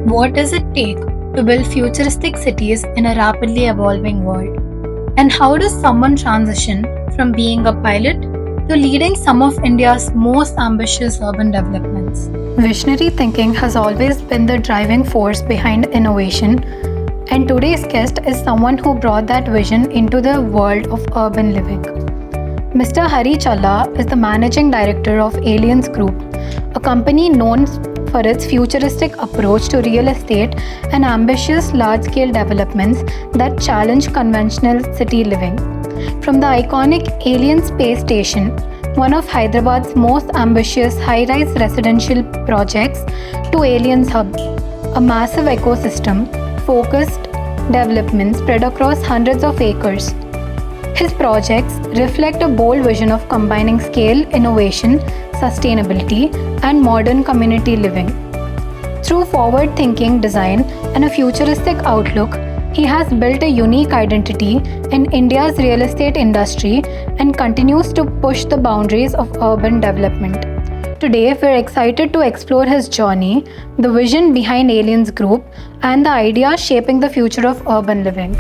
What does it take to build futuristic cities in a rapidly evolving world? And how does someone transition from being a pilot to leading some of India's most ambitious urban developments? Visionary thinking has always been the driving force behind innovation, and today's guest is someone who brought that vision into the world of urban living. Mr. Hari Challa is the managing director of Aliens Group, a company known for its futuristic approach to real estate and ambitious large-scale developments that challenge conventional city living. From the iconic Alien Space Station, one of Hyderabad's most ambitious high-rise residential projects, to Aliens Hub, a massive ecosystem focused development spread across hundreds of acres. His projects reflect a bold vision of combining scale, innovation, sustainability, and modern community living. Through forward-thinking design and a futuristic outlook, he has built a unique identity in India's real estate industry and continues to push the boundaries of urban development. Today, we're excited to explore his journey, the vision behind Aliens Group, and the ideas shaping the future of urban living.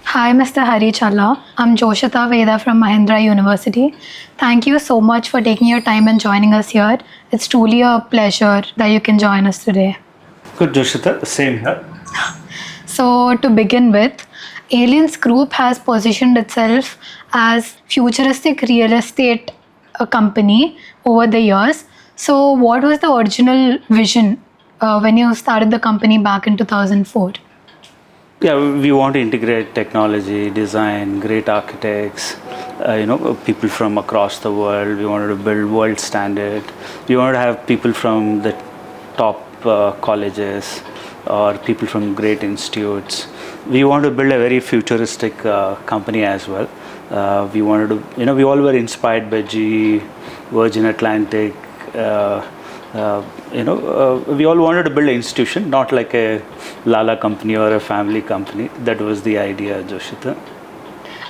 Hi, Mr. Hari Challa. I'm Joshita Veda from Mahindra University. Thank you so much for taking your time and joining us here. It's truly a pleasure that you can join us today. Good, Joshita. Same here. So, to begin with, Aliens Group has positioned itself as futuristic real estate company over the years. So, what was the original vision when you started the company back in 2004? Yeah, we want to integrate technology, design, great architects, people from across the world. We wanted to build world standard. We wanted to have people from the top colleges or people from great institutes. We want to build a very futuristic company as well. We wanted to, we all were inspired by GE, Virgin Atlantic. We all wanted to build an institution, not like a Lala company or a family company. That was the idea, Joshita.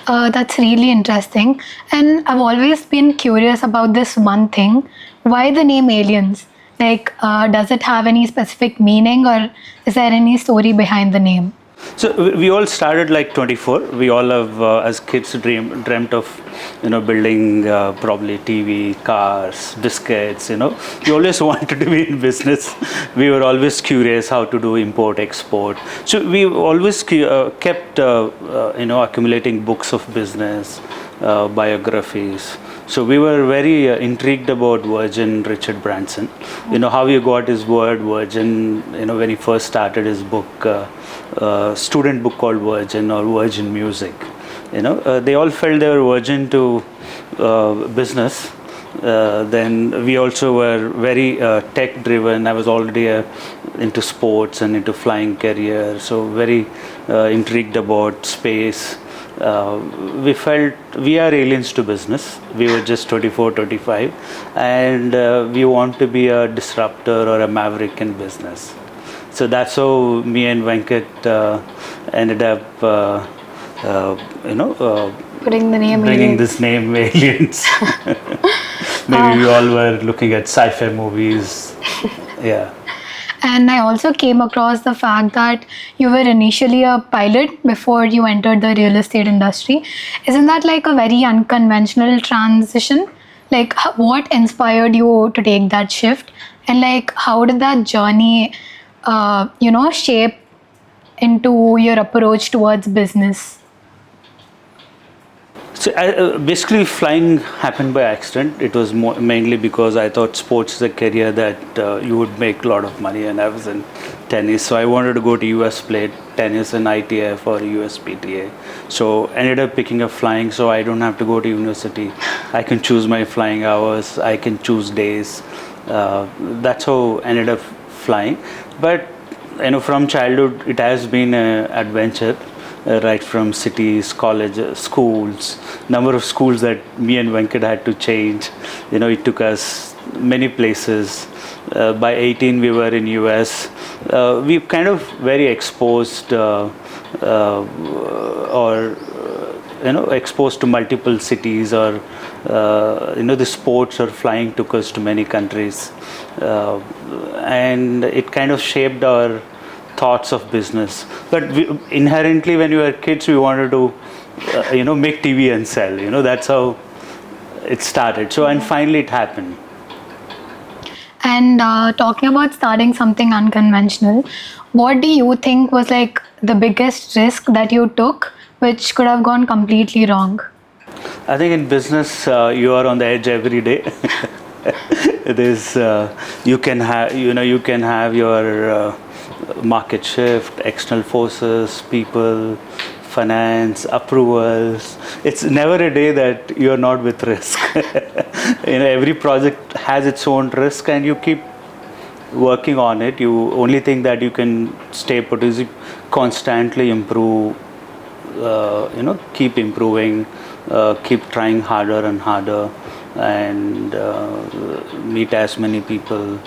That's really interesting. And I've always been curious about this one thing. Why the name Aliens? Does it have any specific meaning, or is there any story behind the name? So we all started like 24. We all have, as kids, dreamt of, building probably TV, cars, biscuits. We always wanted to be in business. We were always curious how to do import, export. So we always kept, accumulating books of business, biographies. So we were very intrigued about Virgin, Richard Branson. How he got his word Virgin, when he first started his book, student book called Virgin or Virgin Music. They all felt they were virgin to business. Then we also were very tech driven. I was already into sports and into flying career, so very intrigued about space. We felt we are aliens to business. We were just 24, 25, and we want to be a disruptor or a maverick in business. So that's how me and Venkat ended up, bringing this name Aliens. Maybe we all were looking at sci-fi movies. Yeah. And I also came across the fact that you were initially a pilot before you entered the real estate industry. Isn't that like a very unconventional transition? What inspired you to take that shift? And how did that journey, shape into your approach towards business? So basically flying happened by accident. It was mainly because I thought sports is a career that you would make a lot of money, and I was in tennis. So I wanted to go to US, play tennis and ITF or USPTA. So ended up picking up flying, so I don't have to go to university. I can choose my flying hours. I can choose days. That's how I ended up flying. But from childhood, it has been an adventure. Right from cities, colleges, schools, number of schools that me and Venkat had to change. It took us many places. By 18, we were in US. We kind of very exposed exposed to multiple cities, or the sports or flying took us to many countries, and it kind of shaped our thoughts of business. But inherently, when we were kids, we wanted to, make TV and sell. That's how it started. So, and finally it happened. And talking about starting something unconventional, what do you think was like the biggest risk that you took, which could have gone completely wrong? I think in business, you are on the edge every day. There's you can have your market shift, external forces, people, finance, approvals. It's never a day that you're not with risk. Every project has its own risk, and you keep working on it. You only think that you can stay put is constantly improve. Keep improving, keep trying harder and harder, and meet as many people.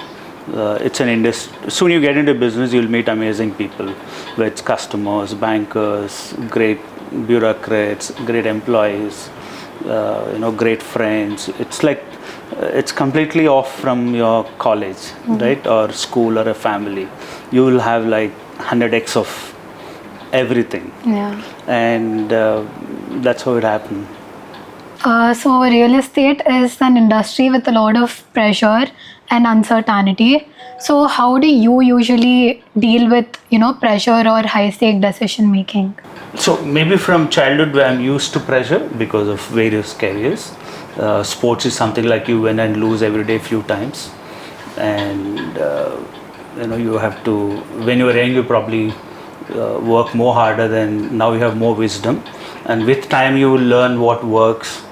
It's an industry. Soon you get into business, you'll meet amazing people, with customers, bankers, great bureaucrats, great employees, great friends. It's like it's completely off from your college, right, or school or a family. You will have like 100x of everything. Yeah. And that's how it happened. So real estate is an industry with a lot of pressure and uncertainty. So how do you usually deal with, pressure or high stake decision making? So maybe from childhood, where I'm used to pressure because of various careers. Sports is something like you win and lose every day few times, and you have to. When you were young, you probably work more harder than now. You have more wisdom, and with time you will learn what works.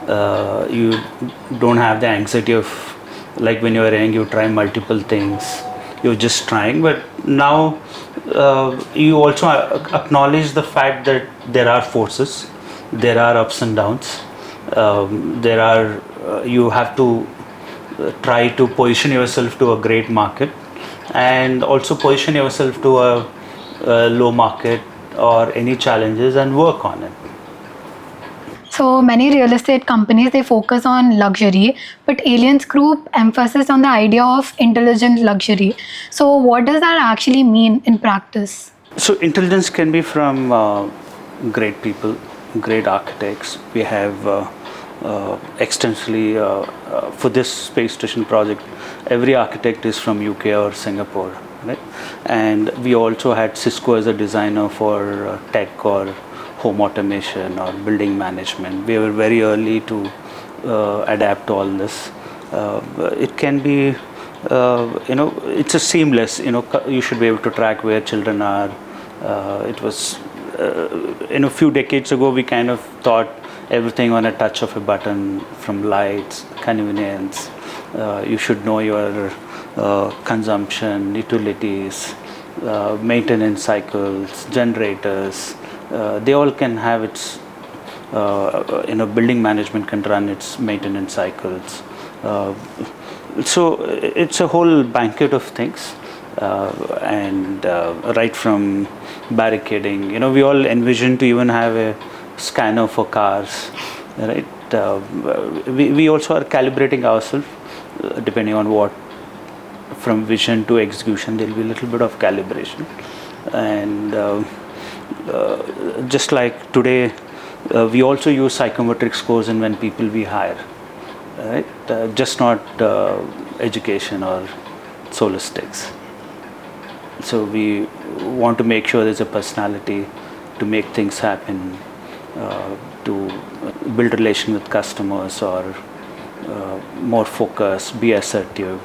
You don't have the anxiety of, like when you were young, you try multiple things. You're just trying, but now you also acknowledge the fact that there are forces, there are ups and downs. You have to try to position yourself to a great market, and also position yourself to a low market or any challenges, and work on it. So many real estate companies, they focus on luxury, but Aliens Group emphasizes on the idea of intelligent luxury. So what does that actually mean in practice? So intelligence can be from great people, great architects. We have extensively for this space station project, every architect is from UK or Singapore, right? And we also had Cisco as a designer for tech or home automation or building management. We were very early to adapt all this. It can be, it's a seamless. You should be able to track where children are. It was, a few decades ago, we kind of thought everything on a touch of a button, from lights, convenience. You should know your consumption, utilities, maintenance cycles, generators. They all can have its, building management can run its maintenance cycles. So it's a whole banquet of things, and right from barricading. We all envision to even have a scanner for cars, right? We also are calibrating ourselves, depending on what, from vision to execution, there will be a little bit of calibration. And just like today, we also use psychometric scores in when people we hire, right? Just not education or solar sticks. So we want to make sure there's a personality to make things happen, to build relation with customers, or more focus, be assertive.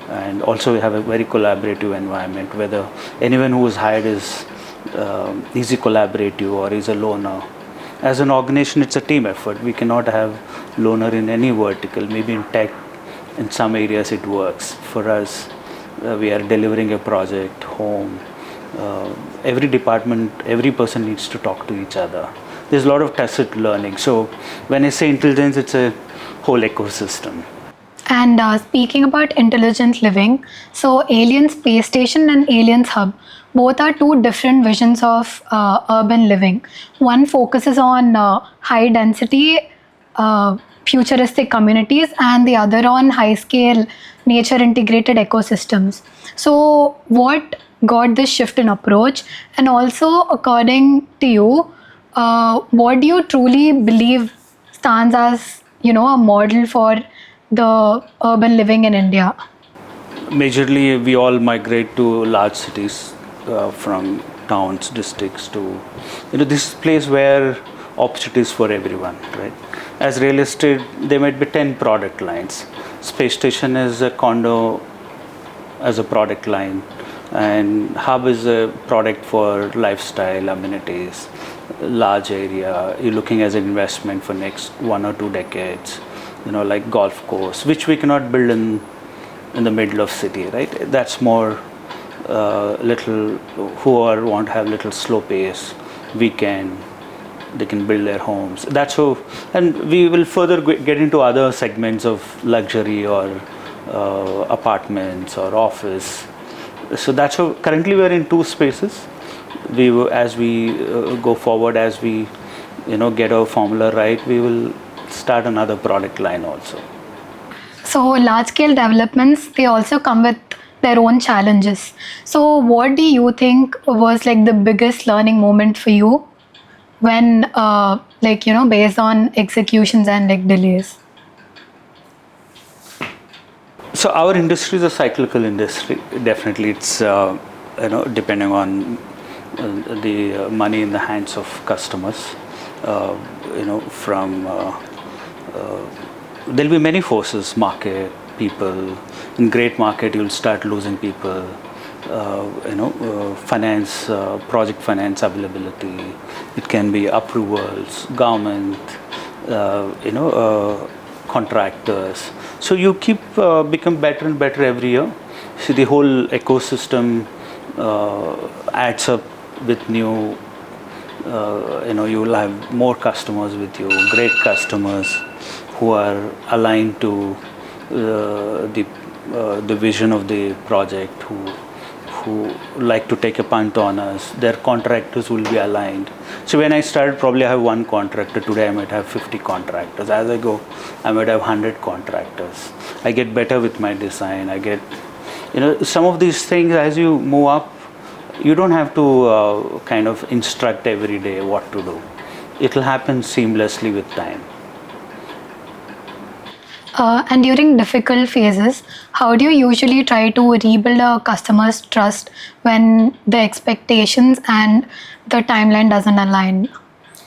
And also we have a very collaborative environment, whether anyone who is hired is he collaborative or is a loner. As an organization, it's a team effort. We cannot have loner in any vertical. Maybe in tech, in some areas it works. For us, we are delivering a project, home. Every department, every person needs to talk to each other. There's a lot of tacit learning. So when I say intelligence, it's a whole ecosystem. And speaking about intelligent living, so Alien Space Station and Aliens Hub, both are two different visions of urban living. One focuses on high density, futuristic communities, and the other on high scale, nature integrated ecosystems. So, what got this shift in approach? And also, according to you, what do you truly believe stands as, a model for the urban living in India? Majorly, we all migrate to large cities from towns, districts to, this place where opportunities for everyone, right? As real estate, there might be 10 product lines. Space station is a condo as a product line, and hub is a product for lifestyle amenities, large area. You're looking as an investment for next 1 or 2 decades, like golf course, which we cannot build in the middle of city, right? That's more little who are want to have little slow pace weekend. They can build their homes. That's how, and we will further get into other segments of luxury or apartments or office. So that's how currently we are in two spaces. As we go forward, as we get our formula right, we will start another product line also. So large scale developments, they also come with their own challenges. So what do you think was like the biggest learning moment for you when based on executions and like delays? So our industry is a cyclical industry. Definitely, it's depending on the money in the hands of customers. From there'll be many forces: market, people. In great market, you'll start losing people. Finance, project finance availability. It can be approvals, government. Contractors. So you keep become better and better every year. See, the whole ecosystem adds up with new. You will have more customers with you, great customers who are aligned to the vision of the project, who like to take a punt on us. Their contractors will be aligned. So when I started, probably I have one contractor. Today I might have 50 contractors. As I go, I might have 100 contractors. I get better with my design. I get, some of these things as you move up, you don't have to kind of instruct every day what to do. It will happen seamlessly with time. And during difficult phases, how do you usually try to rebuild a customer's trust when the expectations and the timeline doesn't align?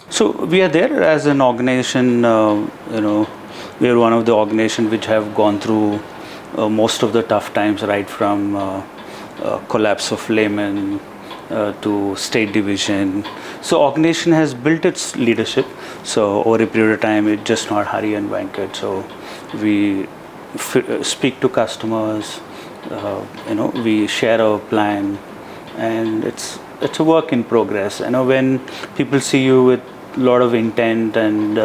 So we are there as an organization. We are one of the organizations which have gone through most of the tough times, right from collapse of Lehman to state division. So organization has built its leadership. So over a period of time, it's just not Hari and Venkat. So we speak to customers. We share our plan, and it's a work in progress. When people see you with a lot of intent and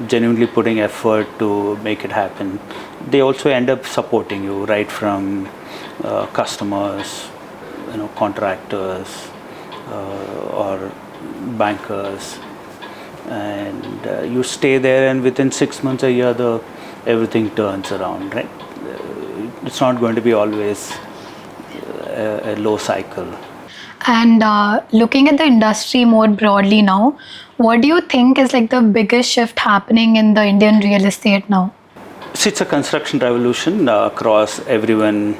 genuinely putting effort to make it happen, they also end up supporting you, right from customers, contractors or bankers, and you stay there, and within 6 months, a year, everything turns around, right? It's not going to be always a low cycle. And looking at the industry more broadly now, what do you think is like the biggest shift happening in the Indian real estate now? See, it's a construction revolution across everyone.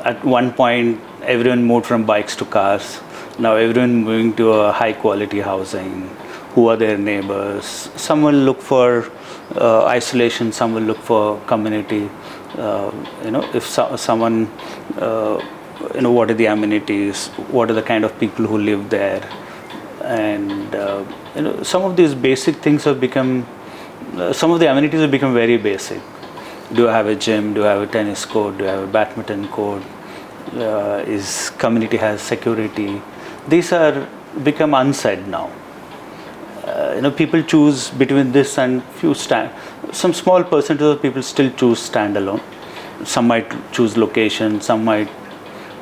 At one point, everyone moved from bikes to cars. Now everyone moving to a high quality housing. Who are their neighbors? Some will look for isolation, some will look for community. If someone, what are the amenities? What are the kind of people who live there? And some of these basic things have become, some of the amenities have become very basic. Do I have a gym? Do I have a tennis court? Do I have a badminton court? Is community has security? These are become unsaid now. People choose between this and some small percentage of people still choose standalone. Some might choose location, some might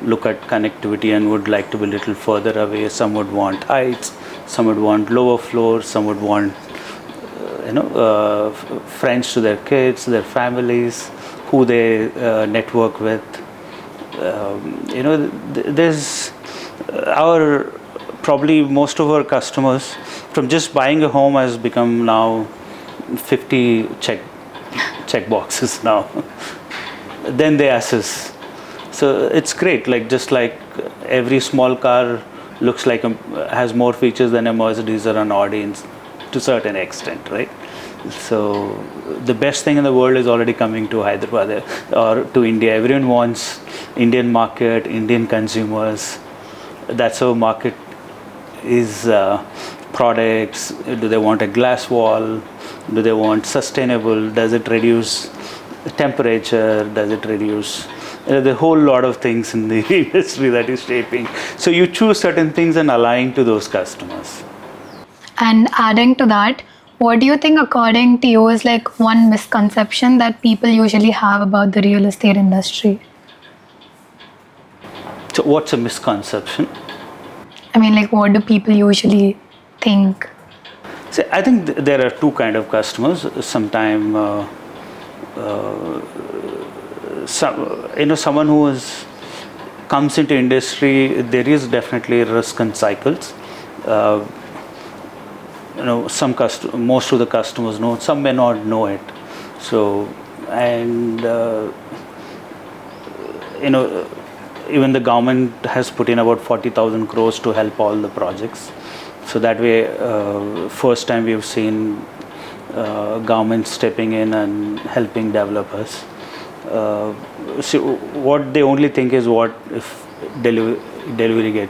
look at connectivity and would like to be a little further away. Some would want heights, some would want lower floors, some would want friends to their kids, their families, who they network with. There's our probably most of our customers from just buying a home has become now 50 check boxes now. Then they assess. So it's great. Like just like every small car looks like has more features than a Mercedes or an Audi to certain extent, right? So the best thing in the world is already coming to Hyderabad or to India. Everyone wants Indian market, Indian consumers. That's how market is. Products. Do they want a glass wall? Do they want sustainable? Does it reduce temperature? Does it reduce the whole lot of things in the industry that is shaping? So you choose certain things and align to those customers. And adding to that, what do you think, according to you, is like one misconception that people usually have about the real estate industry? So what's a misconception? I mean, like, what do people usually think? See, I think there are two kind of customers. Sometime, someone who comes into industry, there is definitely risk and cycles. Most of the customers know, some may not know it. So, and even the government has put in about 40,000 crores to help all the projects. So that way, first time we've seen government stepping in and helping developers. So what they only think is what if delivery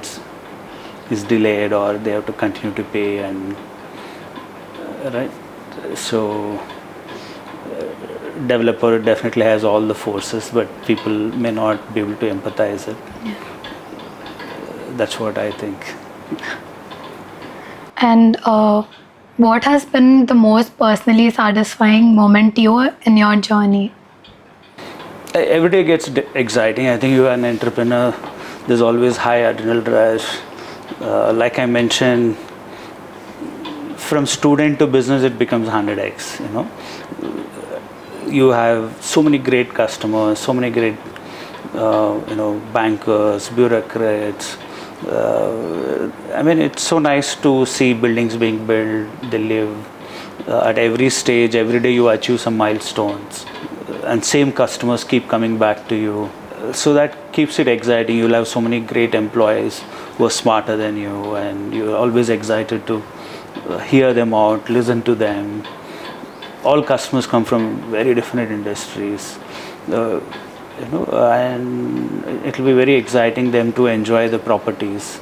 is delayed or they have to continue to pay and right. So developer definitely has all the forces, but people may not be able to empathize it. Yeah. That's what I think. And what has been the most personally satisfying moment to you in your journey? Every day gets exciting. I think you are an entrepreneur. There's always high adrenaline rush. Like I mentioned, from student to business, it becomes 100x. You have so many great customers, so many great, bankers, bureaucrats. It's so nice to see buildings being built. They live at every stage. Every day you achieve some milestones, and same customers keep coming back to you. So that keeps it exciting. You'll have so many great employees who are smarter than you, and you're always excited to hear them out, listen to them. All customers come from very different industries. And it will be very exciting them to enjoy the properties,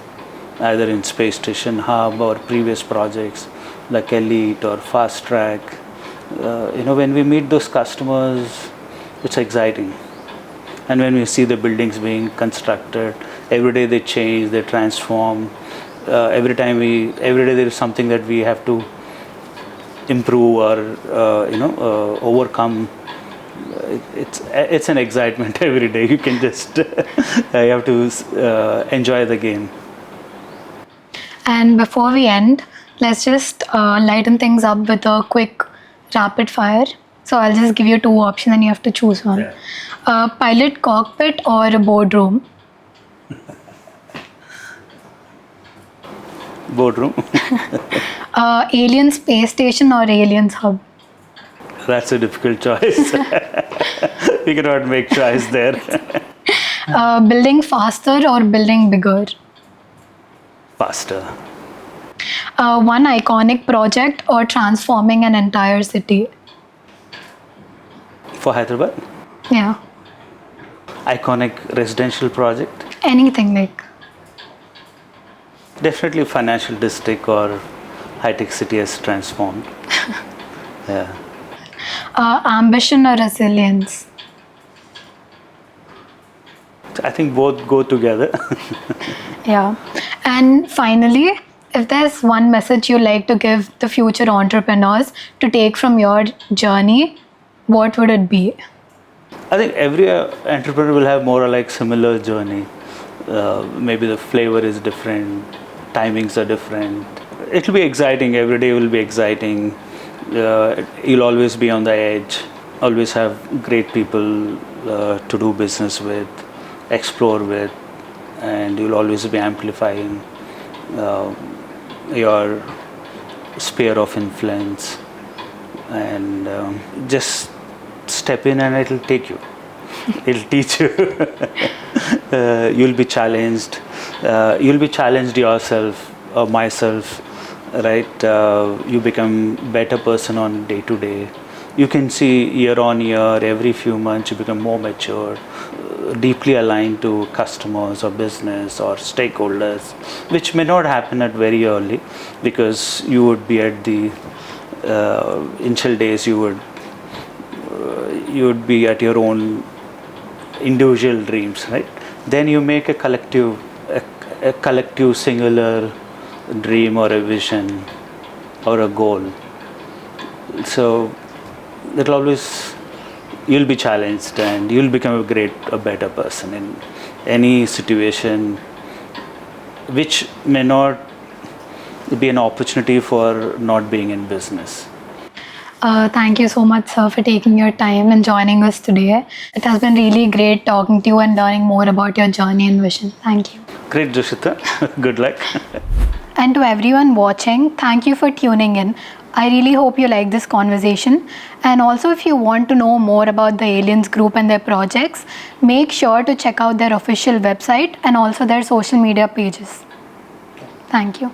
either in Space Station Hub or previous projects like Elite or Fast Track. When we meet those customers, it's exciting. And when we see the buildings being constructed, every day they change, they transform. Every day there is something that we have to improve or overcome. It's an excitement every day. You can just you have to enjoy the game. And before we end, let's just lighten things up with a quick rapid fire. So I'll just give you two options and you have to choose one. Yeah. Pilot cockpit or a boardroom? Boardroom. Alien space station or aliens hub? That's a difficult choice. We cannot make choice there. Building faster or building bigger? Faster. One iconic project or transforming an entire city? For Hyderabad? Yeah. Iconic residential project? Anything like. Definitely financial district or high-tech city has transformed. Yeah. Ambition or resilience? I think both go together. Yeah. And finally, if there's one message you like to give the future entrepreneurs to take from your journey, what would it be? I think every entrepreneur will have more or like similar journey. Maybe the flavor is different, timings are different. It will be exciting. Every day will be exciting. You'll always be on the edge. Always have great people to do business with. explore with, and you'll always be amplifying your sphere of influence, and just step in and it'll take you. It'll teach you. You'll be challenged. You'll be challenged yourself or myself, right? You become better person on day to day. You can see year on year, every few months, you become more mature, deeply aligned to customers or business or stakeholders, which may not happen at very early, because you would be at the initial days. You would be at your own individual dreams, right? Then you make a collective singular dream or a vision or a goal. So it'll always, you'll be challenged and you'll become a better person in any situation, which may not be an opportunity for not being in business. Thank you so much, sir, for taking your time and joining us today. It has been really great talking to you and learning more about your journey and vision. Thank you. Great, Joshita. Good luck. And to everyone watching, thank you for tuning in. I really hope you like this conversation. And also, if you want to know more about the Aliens Group and their projects, make sure to check out their official website and also their social media pages. Thank you.